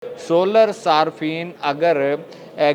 Solar सार्फिन अगर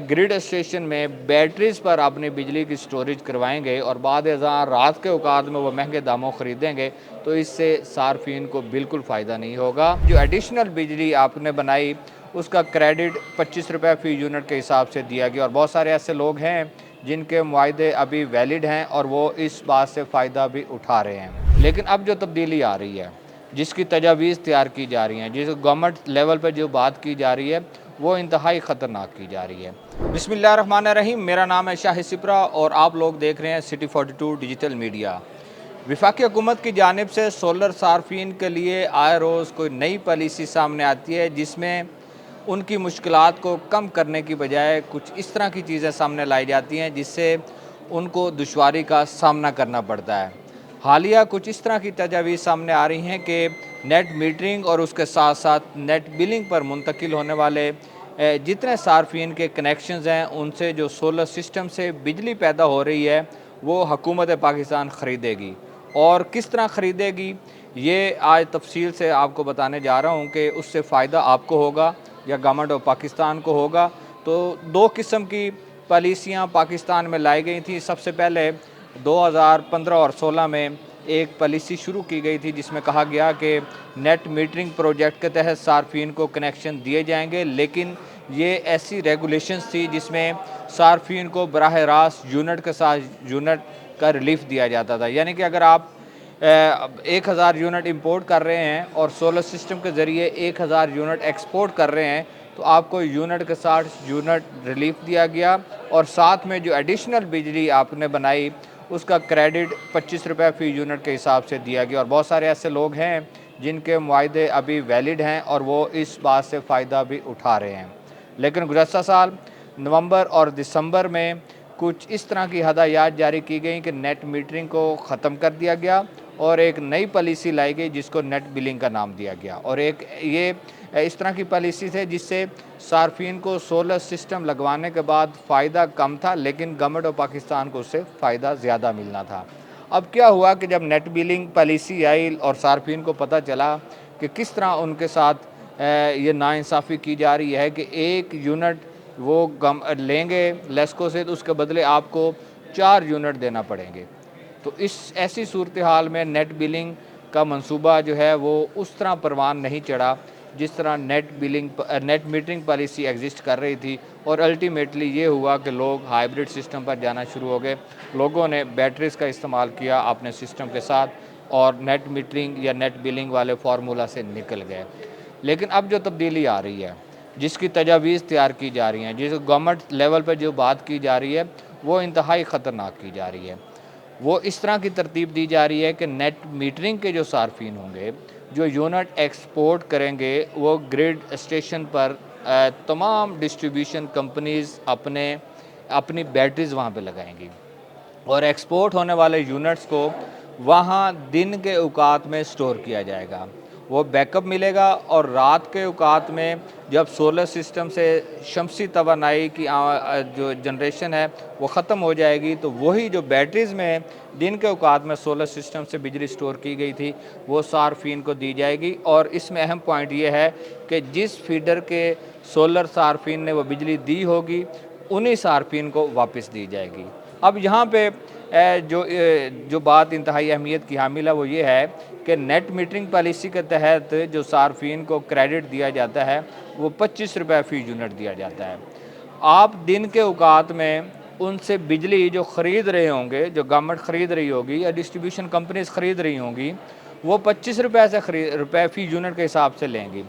grid station में batteries पर अपनी बिजली की स्टोरेज करवाएंगे और बाद रात के औकात में वो महंगे दामों ख़रीदेंगे तो इससे सार्फिन को बिल्कुल फ़ायदा नहीं होगा। जो एडिशनल बिजली आपने बनाई उसका क्रेडिट 25 रुपये फ़ी यूनिट के हिसाब से दिया गया और बहुत सारे ऐसे लोग हैं जिनके मुआहदे अभी वैलिड हैं और वो इस बात से फ़ायदा भी उठा रहे हैं। लेकिन अब जो तब्दीली आ रही है, जिसकी तजावीज़ तैयार की जा रही हैं, जिस गवर्नमेंट लेवल पर जो बात की जा रही है, वो इंतहाई ख़तरनाक की जा रही है। बिस्मिल्लाहिर्रहमानिर्रहीम, मेरा नाम है शाहिद सिपरा और आप लोग देख रहे हैं सिटी 42 डिजिटल मीडिया। वफाकी हुकूमत की जानिब से सोलर सार्फिन के लिए आए रोज़ कोई नई पॉलिसी सामने आती है जिसमें उनकी मुश्किलात को कम करने की बजाय कुछ इस तरह की चीज़ें सामने लाई जाती हैं जिससे उनको दुश्वारी का सामना करना पड़ता है। हालिया कुछ इस तरह की तजावीज़ सामने आ रही हैं कि नेट मीटरिंग और उसके साथ साथ नेट बिलिंग पर मुंतकिल होने वाले जितने सार्फिन के कनेक्शंस हैं उनसे जो सोलर सिस्टम से बिजली पैदा हो रही है वो हुकूमत पाकिस्तान ख़रीदेगी और किस तरह ख़रीदेगी ये आज तफसील से आपको बताने जा रहा हूँ कि उससे फ़ायदा आपको होगा या गवर्नमेंट ऑफ पाकिस्तान को होगा। तो दो किस्म की पॉलिसियाँ पाकिस्तान में लाई गई थी। सबसे पहले 2015 और 16 में एक पॉलिसी शुरू की गई थी जिसमें कहा गया कि नेट मीटरिंग प्रोजेक्ट के तहत सार्फिन को कनेक्शन दिए जाएंगे, लेकिन ये ऐसी रेगुलेशंस थी जिसमें सार्फिन को बराह रास्त यूनिट के साथ यूनिट का रिलीफ दिया जाता था। यानी कि अगर आप 1000 यूनिट इंपोर्ट कर रहे हैं और सोलर सिस्टम के ज़रिए 1000 यूनिट एक्सपोर्ट कर रहे हैं तो आपको यूनिट के साथ यूनिट रिलीफ दिया गया और साथ में जो एडिशनल बिजली आपने बनाई उसका क्रेडिट 25 रुपये फ़ी यूनिट के हिसाब से दिया गया और बहुत सारे ऐसे लोग हैं जिनके मुआहदे अभी वैलिड हैं और वो इस बात से फ़ायदा भी उठा रहे हैं। लेकिन गुज़श्ता साल नवंबर और दिसंबर में कुछ इस तरह की हदायत जारी की गई कि नेट मीटरिंग को ख़त्म कर दिया गया और एक नई पॉलिसी लाई गई जिसको नेट बिलिंग का नाम दिया गया और एक ये इस तरह की पॉलिसी थे जिससे सार्फिन को सोलर सिस्टम लगवाने के बाद फ़ायदा कम था लेकिन गवर्नमेंट ऑफ पाकिस्तान को उससे फ़ायदा ज़्यादा मिलना था। अब क्या हुआ कि जब नेट बिलिंग पॉलिसी आई और सार्फिन को पता चला कि किस तरह उनके साथ ये नाइंसाफ़ी की जा रही है कि एक यूनिट वो गम लेंगे लेस्को से तो उसके बदले आपको 4 यूनिट देना पड़ेंगे। तो इस ऐसी सूरत हाल में नेट बिलिंग का मंसूबा जो है वो उस तरह परवान नहीं चढ़ा जिस तरह नेट मीटरिंग पॉलिसी एग्जिस्ट कर रही थी और अल्टीमेटली ये हुआ कि लोग हाइब्रिड सिस्टम पर जाना शुरू हो गए। लोगों ने बैटरीज़ का इस्तेमाल किया अपने सिस्टम के साथ और नेट मीटरिंग या नेट बिलिंग वाले फार्मूला से निकल गए। लेकिन अब जो तब्दीली आ रही है, जिसकी तजावीज़ तैयार की जा रही हैं, जिस गवर्नमेंट लेवल पर जो बात की जा रही है वो इंतहाई ख़तरनाक की जा रही है। वो इस तरह की तरतीब दी जा रही है कि नेट मीटरिंग के जो सार्फिन होंगे जो यूनिट एक्सपोर्ट करेंगे वो ग्रिड स्टेशन पर तमाम डिस्ट्रीब्यूशन कंपनीज़ अपनी बैटरीज़ वहाँ पे लगाएंगी और एक्सपोर्ट होने वाले यूनिट्स को वहाँ दिन के औकात में स्टोर किया जाएगा। वो बैकअप मिलेगा और रात के औकात में जब सोलर सिस्टम से शमसी तवानाई की जो जनरेशन है वो ख़त्म हो जाएगी तो वही जो बैटरीज़ में दिन के औकात में सोलर सिस्टम से बिजली स्टोर की गई थी वो सार्फिन को दी जाएगी। और इसमें अहम पॉइंट ये है कि जिस फीडर के सोलर सार्फिन ने वो बिजली दी होगी उन्हीं सार्फिन को वापस दी जाएगी। अब यहाँ पे जो बात इंतहाई अहमियत की हामिल है वो ये है कि नेट मीटरिंग पॉलिसी के तहत जो सार्फिन को क्रेडिट दिया जाता है वो 25 रुपये फ़ी यूनिट दिया जाता है। आप दिन के औकात में उनसे बिजली जो ख़रीद रहे होंगे, जो गवर्नमेंट ख़रीद रही होगी या डिस्ट्रीब्यूशन कंपनीज ख़रीद रही होंगी, वो 25 रुपये फ़ी यूनिट के हिसाब से लेंगी।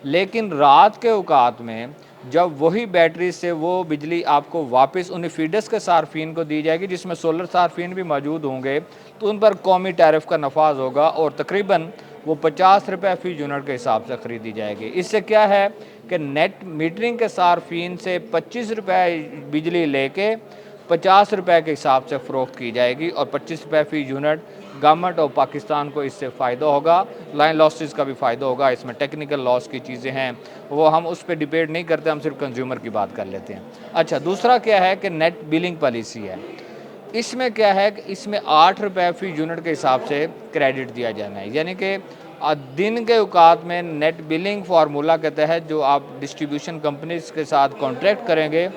लेकिन रात के औकात में जब वही बैटरी से वो बिजली आपको वापस उन्हीं फीडर्स के सार्फिन को दी जाएगी जिसमें सोलर सार्फिन भी मौजूद होंगे तो उन पर कौमी टैरिफ का नफाज होगा और तकरीबन वो 50 रुपये फ़ी यूनिट के हिसाब से ख़रीदी जाएगी। इससे क्या है कि नेट मीटरिंग के सार्फिन से 25 रुपये बिजली लेके 50 रुपये के हिसाब से फ़रोख्त की जाएगी और 25 रुपये फ़ी यूनिट गवर्नमेंट ऑफ पाकिस्तान को इससे फ़ायदा होगा। लाइन लॉसेस का भी फ़ायदा होगा। इसमें टेक्निकल लॉस की चीज़ें हैं वो हम उस पर डिबेट नहीं करते, हम सिर्फ कंज्यूमर की बात कर लेते हैं। अच्छा, दूसरा क्या है कि नेट बिलिंग पॉलिसी है। इसमें क्या है कि इसमें 8 रुपये फ़ी यूनिट के हिसाब से क्रेडिट दिया जाना है, यानी कि दिन के औकात में नेट बिलिंग फार्मूला के तहत जो आप डिस्ट्रीब्यूशन कंपनीज के साथ कॉन्ट्रैक्ट करेंगे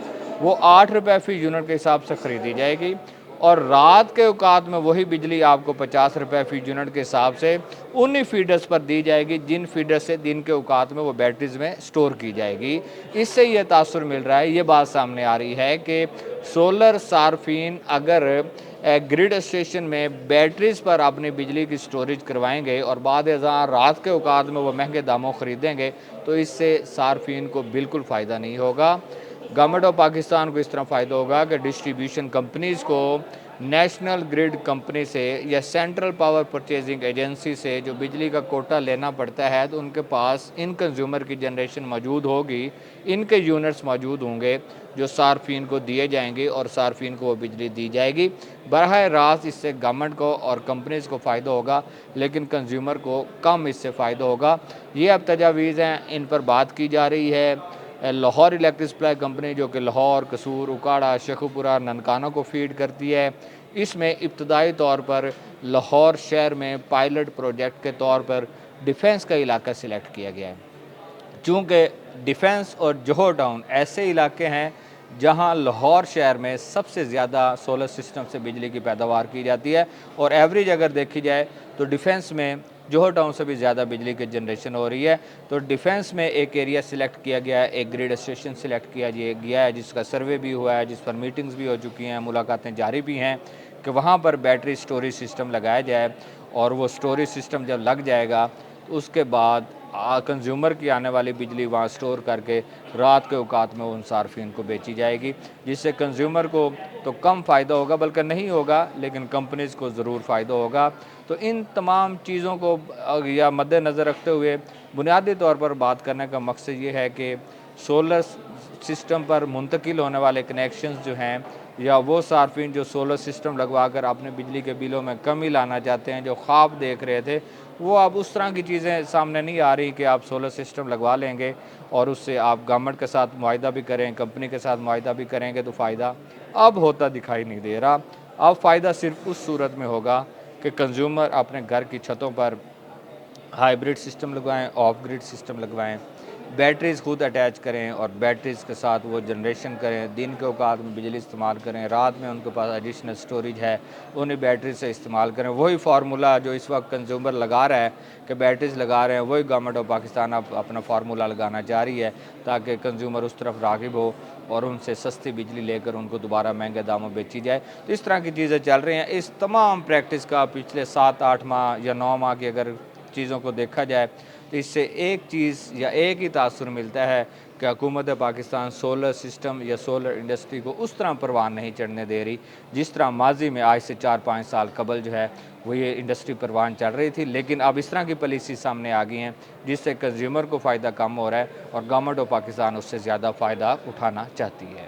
वो 8 रुपये फ़ी यूनिट के हिसाब से ख़रीदी जाएगी और रात के औकात में वही बिजली आपको 50 रुपये फ़ी यूनिट के हिसाब से उन्हीं फीडर्स पर दी जाएगी जिन फीडर से दिन के औकात में वो बैटरीज़ में स्टोर की जाएगी। इससे ये तासुर मिल रहा है, ये बात सामने आ रही है कि सोलर सार्फिन अगर ग्रिड स्टेशन में बैटरीज़ पर अपनी बिजली की स्टोरेज करवाएंगे और बाद रात के औकात में वो महंगे दामों ख़रीदेंगे तो इससे सार्फिन को बिल्कुल फ़ायदा नहीं होगा। गवर्नमेंट ऑफ पाकिस्तान को इस तरह फ़ायदा होगा कि डिस्ट्रीब्यूशन कंपनीज़ को नेशनल ग्रिड कंपनी से या सेंट्रल पावर परचेजिंग एजेंसी से जो बिजली का कोटा लेना पड़ता है तो उनके पास इन कंज्यूमर की जनरेशन मौजूद होगी, इनके यूनिट्स मौजूद होंगे जो सार्फिन को दिए जाएंगे और सार्फिन को वो बिजली दी जाएगी। बरह रास्त इससे गवर्नमेंट को और कंपनीज़ को फ़ायदा होगा लेकिन कंज्यूमर को कम इससे फ़ायदा होगा। ये अब तजावीज़ हैं, इन पर बात की जा रही है। लाहौर इलेक्ट्रिक सप्लाई कंपनी जो कि लाहौर, कसूर, उकाड़ा, शेखुपुरा, ननकाना को फीड करती है, इसमें इब्तदाई तौर पर लाहौर शहर में पायलट प्रोजेक्ट के तौर पर डिफेंस का इलाका सिलेक्ट किया गया है। चूँकि डिफेंस और जोहर टाउन ऐसे इलाके हैं जहां लाहौर शहर में सबसे ज़्यादा सोलर सिस्टम से बिजली की पैदावार की जाती है और एवरेज अगर देखी जाए तो डिफेंस में जोहर टाउन से भी ज़्यादा बिजली की जनरेशन हो रही है। तो डिफेंस में एक एरिया सिलेक्ट किया गया है, एक ग्रिड स्टेशन सिलेक्ट किया गया है जिसका सर्वे भी हुआ है, जिस पर मीटिंग्स भी हो चुकी हैं, मुलाकातें जारी भी हैं कि वहाँ पर बैटरी स्टोरेज सिस्टम लगाया जाए और वो स्टोरेज सिस्टम जब लग जाएगा तो उसके बाद कंज्यूमर की आने वाली बिजली वहाँ स्टोर करके रात के औकात में उन सार्फिन को बेची जाएगी, जिससे कंज्यूमर को तो कम फ़ायदा होगा बल्कि नहीं होगा लेकिन कंपनीज़ को ज़रूर फ़ायदा होगा। तो इन तमाम चीज़ों को या मद्देनज़र रखते हुए बुनियादी तौर पर बात करने का मकसद ये है कि सोलर सिस्टम पर मुंतकिल होने वाले कनेक्शंस जो हैं या वो सार्फिन जो सोलर सिस्टम लगवा कर अपने बिजली के बिलों में कमी लाना चाहते हैं, जो ख्वाब देख रहे थे, वो अब उस तरह की चीज़ें सामने नहीं आ रही कि आप सोलर सिस्टम लगवा लेंगे और उससे आप गवर्नमेंट के साथ मुआहिदा भी करें, कंपनी के साथ मुआहिदा भी करेंगे तो फ़ायदा अब होता दिखाई नहीं दे रहा। अब फ़ायदा सिर्फ उस सूरत में होगा कि कंज्यूमर अपने घर की छतों पर हाइब्रिड सिस्टम लगवाएं, ऑफ ग्रिड सिस्टम लगवाएं, बैटरीज़ खुद अटैच करें और बैटरीज़ के साथ वो जनरेशन करें, दिन के औकात में बिजली इस्तेमाल करें, रात में उनके पास एडिशनल स्टोरेज है उन्हें बैटरी से इस्तेमाल करें। वही फार्मूला जो इस वक्त कंज्यूमर लगा रहा है कि बैटरीज़ लगा रहे हैं, वही गवर्नमेंट ऑफ पाकिस्तान अब अपना फार्मूला लगाना चाह रही है ताकि कंज्यूमर उस तरफ राग़िब हो और उनसे सस्ती बिजली लेकर उनको दोबारा महंगे दामों बेची जाए। तो इस तरह की चीज़ें चल रही हैं। इस तमाम प्रैक्टिस का पिछले 7-8 माह या 9 माह की अगर चीज़ों को देखा जाए तो इससे एक चीज़ या एक ही तासुर मिलता है कि हुकूमत पाकिस्तान सोलर सिस्टम या सोलर इंडस्ट्री को उस तरह परवान नहीं चढ़ने दे रही जिस तरह माजी में आज से 4-5 साल कबल जो है वो ये इंडस्ट्री परवान चढ़ रही थी। लेकिन अब इस तरह की पॉलिसी सामने आ गई हैं जिससे कंज्यूमर को फ़ायदा कम हो रहा है और गवर्नमेंट ऑफ पाकिस्तान उससे ज़्यादा फ़ायदा उठाना चाहती है।